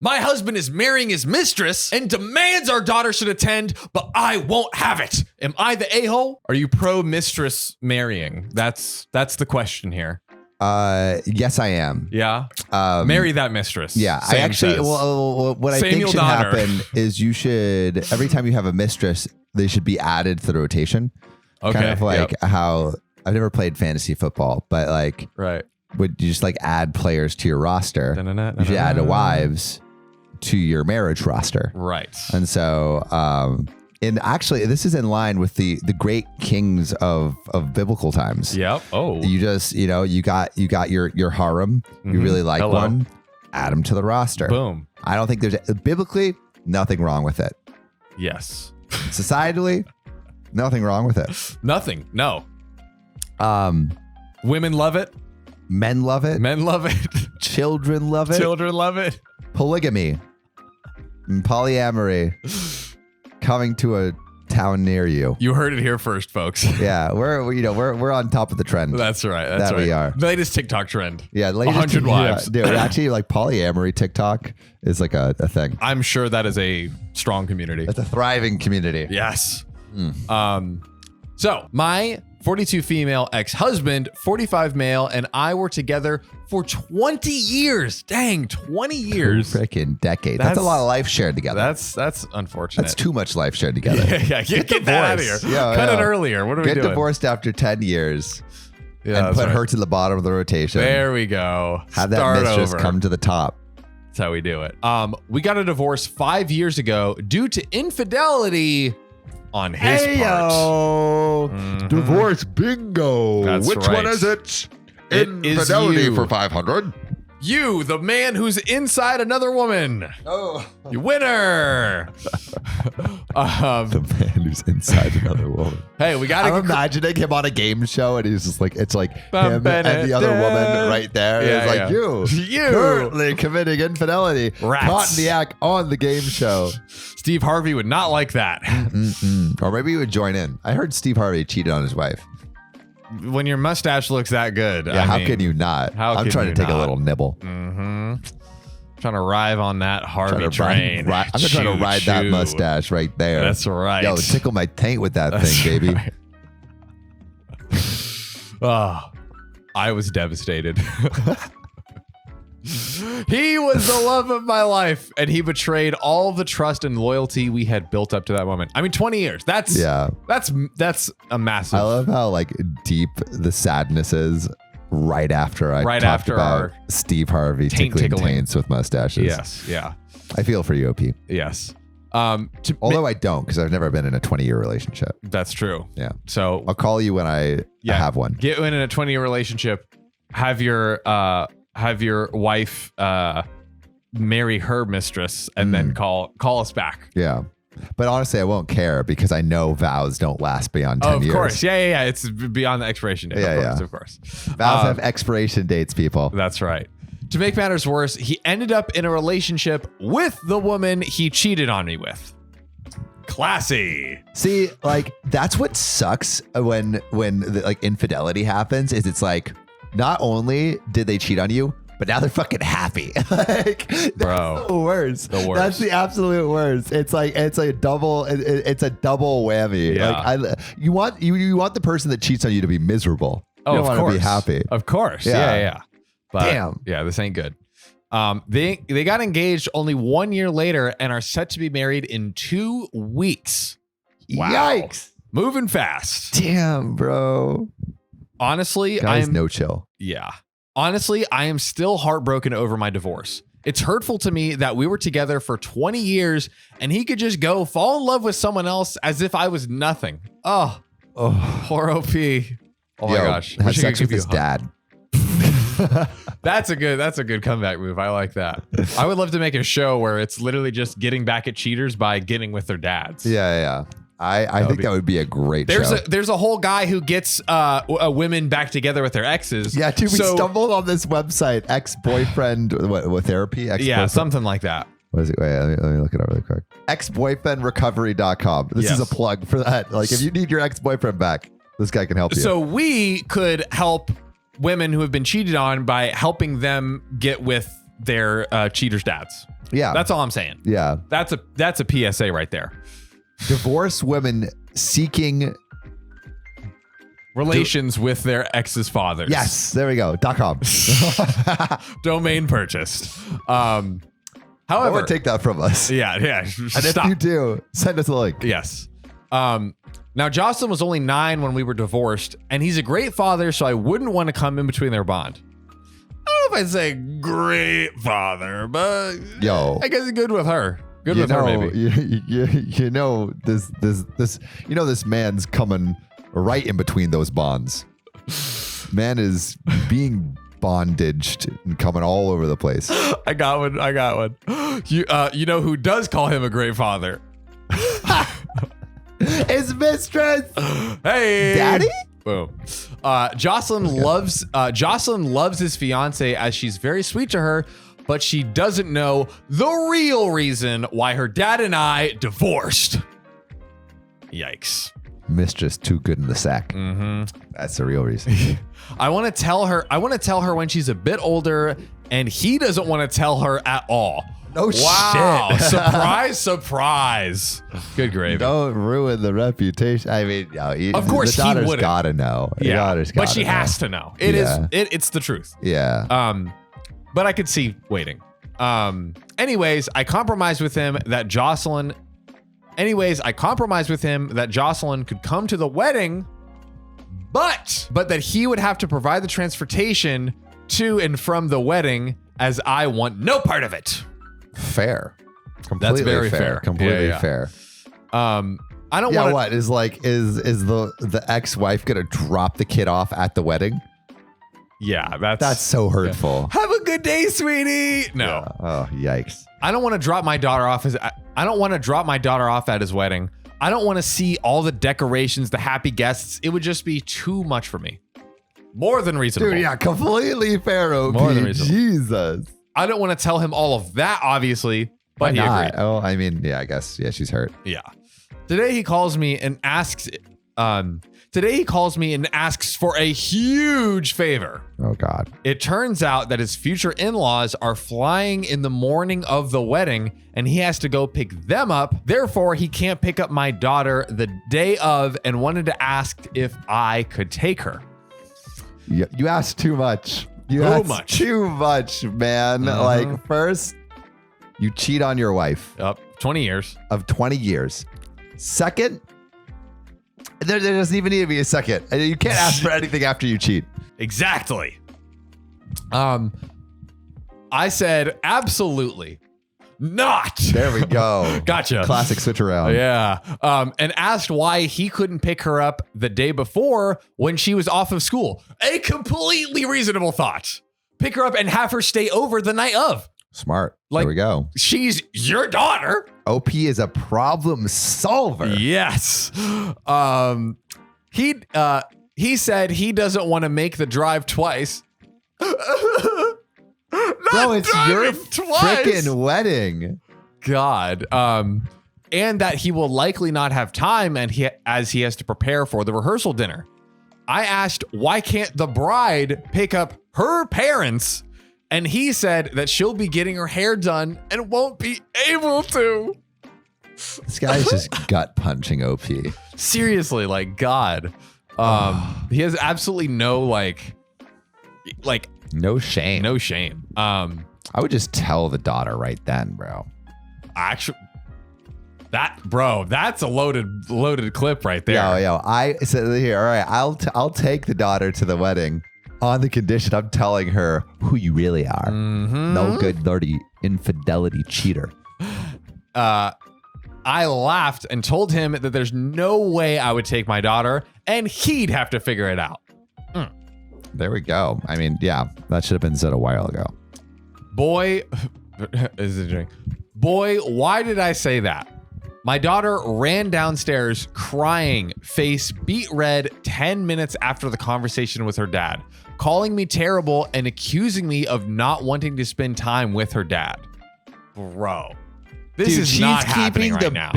My husband is marrying his mistress and demands our daughter should attend, but I won't have it. Am I the a-hole? Are you pro-mistress marrying? That's the question here. Yes, I am. Yeah. Marry that mistress. Yeah. Sam I actually, says. what I think should happen is you should, every time you have a mistress, they should be added to the rotation. Okay. Kind of like how I've never played fantasy football, but like, right. Would you just like add players to your roster? You should add wives to your marriage roster. Right. And so, and actually, this is in line with the great kings of biblical times. Yep. Oh, you just, you got your harem. You really like one. Add them to the roster. Boom. I don't think there's biblically nothing wrong with it. Yes. Societally, nothing wrong with it. Nothing. No. Women love it. Men love it. Men love it. Children love it. Children love it. Polygamy and polyamory coming to a town near you. You heard it here first, folks. Yeah, we're on top of the trend. That's right. That's right. We are. Latest TikTok trend. Yeah, 100 wives. Dude, actually, like polyamory TikTok is like a thing. I'm sure that is a strong community. It's a thriving community. Yes. So my 42 female ex-husband, 45 male, and I were together for 20 years. Dang, 20 years. Freaking decade. That's a lot of life shared together. That's unfortunate. That's too much life shared together. Yeah, get that out of here. Cut it earlier. What are we doing? Get divorced after 10 years. Yeah, and put her to the bottom of the rotation. There we go. Have that mistress come to the top. That's how we do it. We got a divorce 5 years ago due to infidelity on his part. Divorce bingo. That's Which right. one is it? Infidelity for 500. You, the man who's inside another woman. Oh. You winner. The man who's inside anher woman. Hey, we got to I'm imagining him on a game show and he's just like, it's like him and the other woman right there. Yeah, it's like, you currently committing infidelity. Rats. Caught in the act on the game show. Steve Harvey would not like that. Or maybe he would join in. I heard Steve Harvey cheated on his wife. When your mustache looks that good. Yeah, how can you not? I'm trying to take a little nibble. Trying to ride on that Harvey train. I'm trying to ride that mustache right there. That's right. Yo, tickle my taint with that thing, baby. Right. Oh, I was devastated. He was the love of my life, and he betrayed all the trust and loyalty we had built up to that moment. I mean, 20 years. That's a massive. I love how like deep the sadness is right after I talked about Steve Harvey tickling taints with mustaches. Yes, yeah. I feel for you, OP. Yes. Although I don't, because I've never been in a 20-year relationship. That's true. Yeah. So I'll call you when I have one. Get in a 20-year relationship. Have your wife marry her mistress and then call us back. Yeah. But honestly, I won't care because I know vows don't last beyond 10 years. Of course. Yeah. It's beyond the expiration date. Of course. Vows have expiration dates, people. That's right. To make matters worse, he ended up in a relationship with the woman he cheated on me with. Classy. See, like that's what sucks when like infidelity happens is it's like, not only did they cheat on you, but now they're fucking happy. Like, bro, the worst. That's the absolute worst. It's a double whammy. Yeah. Like you want the person that cheats on you to be miserable. Oh, you don't want to be happy. Of course. Yeah. But, damn. Yeah, this ain't good. They got engaged only 1 year later and are set to be married in 2 weeks. Wow. Yikes. Moving fast. Damn, bro. Honestly, Guys, no chill. Yeah. Honestly, I am still heartbroken over my divorce. It's hurtful to me that we were together for 20 years and he could just go fall in love with someone else as if I was nothing. Oh, poor OP. Oh my gosh. Have sex with his dad. That's a good comeback move. I like that. I would love to make a show where it's literally just getting back at cheaters by getting with their dads. Yeah. I think that would be a great show. There's a whole guy who gets women back together with their exes. Yeah, dude, we stumbled on this website, ex-boyfriend, what therapy? Yeah, something like that. What is it? Wait, let me look it up really quick. Ex-boyfriendrecovery.com. This is a plug for that. Like, if you need your ex-boyfriend back, this guy can help you. So we could help women who have been cheated on by helping them get with their cheaters' dads. Yeah. That's all I'm saying. Yeah. That's a PSA right there. Divorced women seeking Relations with their ex's fathers. Yes, there we go. .com. Domain purchased. However, or take that from us. Yeah. And Stop. if you do, send us a link. Yes. Now Jocelyn was only 9 when we were divorced, and he's a great father, so I wouldn't want to come in between their bond. I don't know if I'd say great father, but I guess he's good with her. Good with her, maybe. This man's coming right in between those bonds. Man is being bondaged and coming all over the place. I got one. You know who does call him a great father? His mistress. Hey, Daddy. Boom. Jocelyn loves his fiance as she's very sweet to her, but she doesn't know the real reason why her dad and I divorced. Yikes. Mistress too good in the sack. Mm-hmm. That's the real reason. I want to tell her when she's a bit older, and he doesn't want to tell her at all. No wow. shit. Surprise. Good gravy. Don't ruin the reputation. I mean, of course the daughter's he wouldn't. Gotta know. Yeah, but she has to know. It's the truth. Yeah. But I could see waiting. Anyways, I compromised with him that Jocelyn could come to the wedding, but that he would have to provide the transportation to and from the wedding, as I want no part of it. Fair. Completely That's very fair. Completely fair. I don't want. What is the ex-wife gonna drop the kid off at the wedding? Yeah, that's so hurtful. Yeah. Have a good day, sweetie. No. Yeah. Oh, yikes. I don't want to drop my daughter off at his wedding. I don't want to see all the decorations, the happy guests. It would just be too much for me. More than reasonable. Dude, yeah, completely fair, OP. More than reasonable. Jesus. I don't want to tell him all of that, obviously, but he agreed. Oh, I mean, yeah, I guess. Yeah, she's hurt. Yeah. Today he calls me and asks for a huge favor. Oh, God. It turns out that his future in-laws are flying in the morning of the wedding, and he has to go pick them up. Therefore, he can't pick up my daughter the day of, and wanted to ask if I could take her. You asked too much. Too much, man. Mm-hmm. Like, first, you cheat on your wife. 20 years. Of 20 years. Second, there doesn't even need to be a second. You can't ask for anything after you cheat. Exactly. I said, absolutely not. There we go. Gotcha. Classic switch around. Yeah. And asked why he couldn't pick her up the day before when she was off of school. A completely reasonable thought. Pick her up and have her stay over the night of. Smart. There we go. She's your daughter. OP is a problem solver. Yes. He said he doesn't want to make the drive twice. Bro, it's your freaking wedding. God. And that he will likely not have time, as he has to prepare for the rehearsal dinner. I asked, why can't the bride pick up her parents? And he said that she'll be getting her hair done and won't be able to. This guy's just gut punching OP. Seriously, like, God. He has absolutely no no shame. No shame. I would just tell the daughter right then, bro. Actually, that's a loaded clip right there. I said here, all right, I'll take the daughter to the wedding on the condition I'm telling her who you really are. Mm-hmm. No good, dirty infidelity cheater. I laughed and told him that there's no way I would take my daughter, and he'd have to figure it out. There we go. I mean, yeah, that should have been said a while ago. Boy, why did I say that? My daughter ran downstairs crying, face beet red 10 minutes after the conversation with her dad, calling me terrible and accusing me of not wanting to spend time with her dad. Bro. This is not happening right now.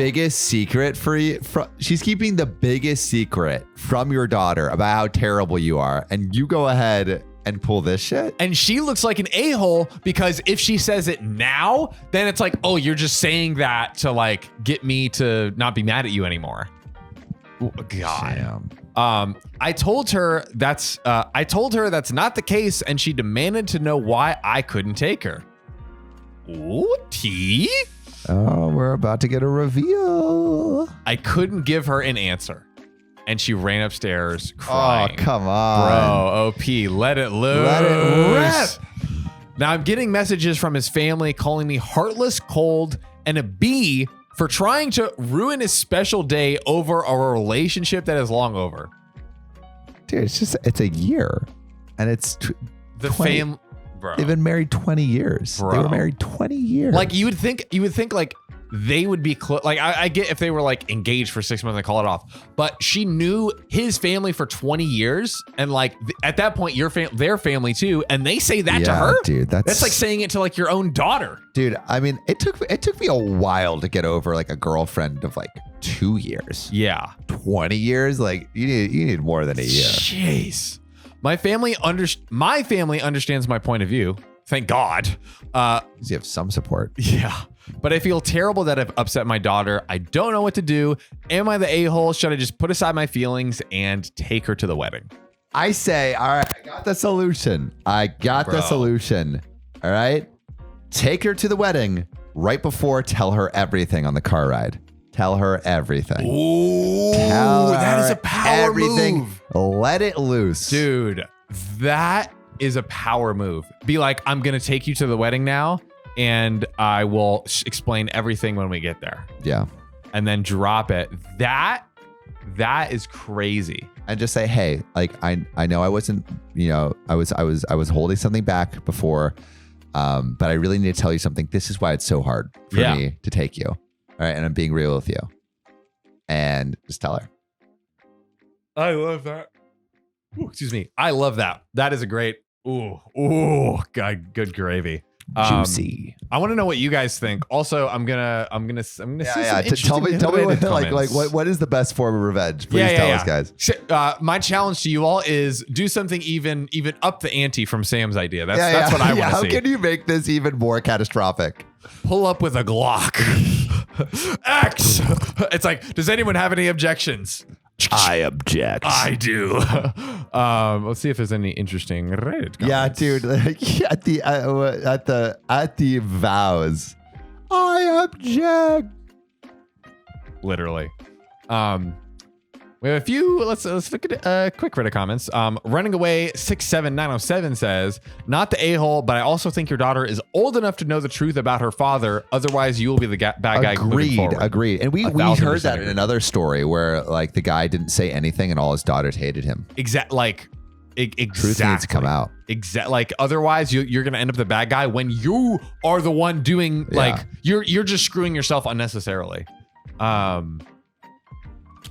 She's keeping the biggest secret from your daughter about how terrible you are, and you go ahead and pull this shit. And she looks like an a-hole because if she says it now, then it's like, oh, you're just saying that to like get me to not be mad at you anymore. Oh, God. Damn. I told her that's not the case, and she demanded to know why I couldn't take her. Ooh, tea? Oh, we're about to get a reveal. I couldn't give her an answer, and she ran upstairs crying. Oh, come on. Bro, OP, let it loose. Let it rip. Now I'm getting messages from his family calling me heartless, cold, and a B for trying to ruin his special day over a relationship that is long over. Dude, it's a year. And it's The fam, bro. They've been married 20 years. Bro. They were married 20 years. Like you would think like they would be like I get if they were like engaged for 6 months and call it off, but she knew his family for 20 years, and like at that point their family too, and they say that to her. Dude, that's like saying it to like your own daughter. Dude, I mean, it took me a while to get over like a girlfriend of like 2 years. Yeah. 20 years, like you need more than a year. Jeez. My family understands my point of view. Thank God. You have some support. Yeah. But I feel terrible that I've upset my daughter. I don't know what to do. Am I the a-hole? Should I just put aside my feelings and take her to the wedding? I say, all right, I got the solution. All right. Take her to the wedding right before. Tell her everything on the car ride. Tell her everything. Ooh, that is a power move. Let it loose. Dude, that is a power move. Be like, I'm going to take you to the wedding now, and I will explain everything when we get there. Yeah. And then drop it. That is crazy. And just say, hey, like I know I wasn't, I was holding something back before, but I really need to tell you something. This is why it's so hard for me to take you. All right, and I'm being real with you. And just tell her. I love that. Ooh, excuse me. I love that. That is a great. Ooh, God, good gravy. Juicy. I want to know what you guys think. Also, I'm gonna see Tell me what is the best form of revenge? Please tell us, guys. My challenge to you all is do something even up the ante from Sam's idea. That's what I want to see. How can you make this even more catastrophic? Pull up with a Glock. X. It's like, does anyone have any objections? I object. I do. Let's see if there's any interesting Reddit comments. Yeah, dude. At the vows, I object. Literally. We have a few. Let's look at quick Reddit comments. Running away 67907 says, not the a-hole, but I also think your daughter is old enough to know the truth about her father. Otherwise, you will be the bad guy. Agreed. And we heard that in another story where like the guy didn't say anything and all his daughters hated him. Exactly. Truth needs to come out. Like otherwise, you're gonna end up the bad guy when you are the one doing like you're just screwing yourself unnecessarily.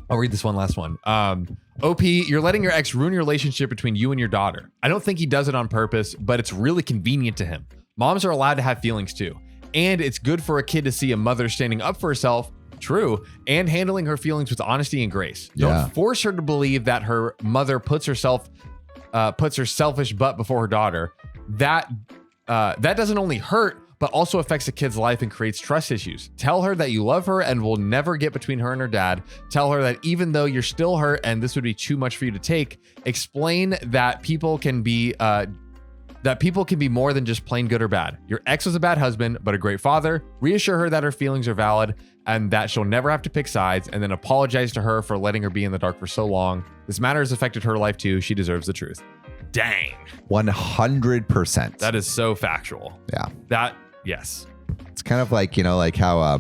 I'll read this one last one. OP, you're letting your ex ruin your relationship between you and your daughter. I don't think he does it on purpose, but it's really convenient to him. Moms are allowed to have feelings too. And it's good for a kid to see a mother standing up for herself, true, and handling her feelings with honesty and grace. Don't force her to believe that her mother puts her selfish butt before her daughter. That doesn't only hurt, but also affects a kid's life and creates trust issues. Tell her that you love her and will never get between her and her dad. Tell her that even though you're still hurt and this would be too much for you to take, explain that people can be more than just plain good or bad. Your ex was a bad husband, but a great father. Reassure her that her feelings are valid and that she'll never have to pick sides, and then apologize to her for letting her be in the dark for so long. This matter has affected her life too. She deserves the truth. Dang. 100%. That is so factual. Yeah. Yes. It's kind of like, like how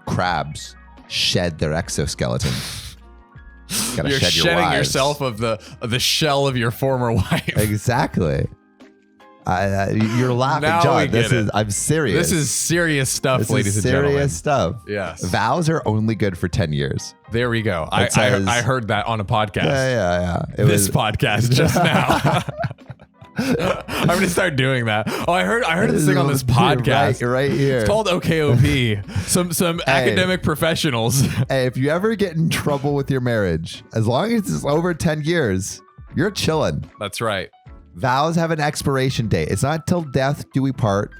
crabs shed their exoskeleton. You're shedding yourself of the shell of your former wife. Exactly. You're laughing, now John. I'm serious. This is serious stuff, ladies and gentlemen. Serious stuff. Yes. Vows are only good for 10 years. There we go. I heard that on a podcast. Yeah. This podcast just now. I'm gonna start doing that. Oh, I heard this thing on this podcast right here. It's called OKOP. Some academic professionals. Hey, if you ever get in trouble with your marriage, as long as it's over 10 years, you're chilling. That's right. Vows have an expiration date. It's not till death do we part.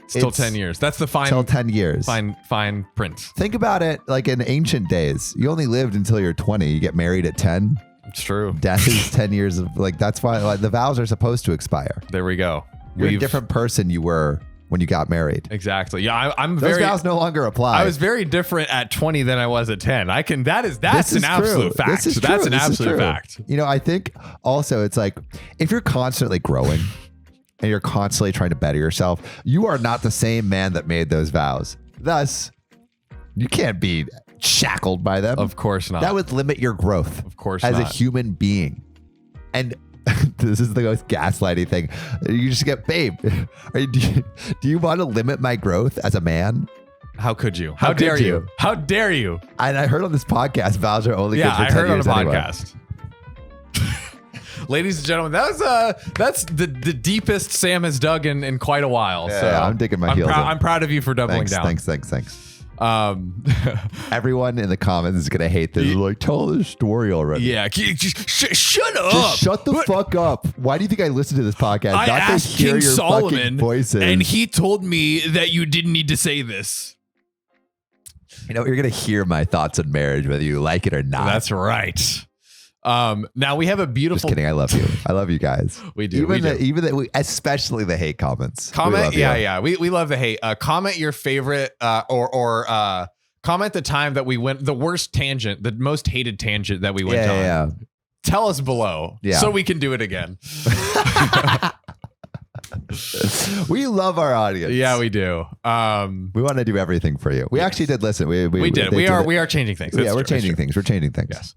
Still It's 10 years. That's the fine. Till 10 years. Fine print. Think about it like in ancient days. You only lived until you're 20. You get married at 10. It's true. Death is 10 years of like, that's why like, the vows are supposed to expire. There we go. You're a different person you were when you got married. Exactly. Yeah, I'm Those very. vows no longer apply. I was very different at 20 than I was at 10. That's an absolute fact. This is That's true. an This is absolute true. fact. You know, I think also it's like if you're constantly growing and you're constantly trying to better yourself, you are not the same man that made those vows. Thus, you can't be shackled by them. Of course not. That would limit your growth. Of course as not. a human being. And this is the most gaslighty thing. You just get, babe, do you want to limit my growth as a man? How could you? How How dare could you? you? How dare you? And I heard on this podcast, vows are only good for 10 I heard on years the anyway. podcast. Ladies and gentlemen, that's the deepest Sam has dug in quite a while. Yeah, so I'm digging my heels in. I'm proud of you for doubling down. Thanks. Everyone in the comments is gonna hate this. Like, tell this story already. Yeah, just shut up. Just shut the fuck up. Why do you think I listen to this podcast? I Not to asked hear King your Solomon, fucking voices. and he told me that you didn't need to say this. You know, you're gonna hear my thoughts on marriage, whether you like it or not. That's right. Now we have a beautiful. Just kidding. I love you. I love you guys. We do. Especially the hate comments. Comment. Yeah. We love the hate. Comment your favorite or comment the time that we went, the worst tangent, the most hated tangent that we went on. Yeah. Tell us below so we can do it again. We love our audience. Yeah, we do. We want to do everything for you. We actually did listen. We did. We are changing things. Yeah, we're changing things. We're changing things. Yes.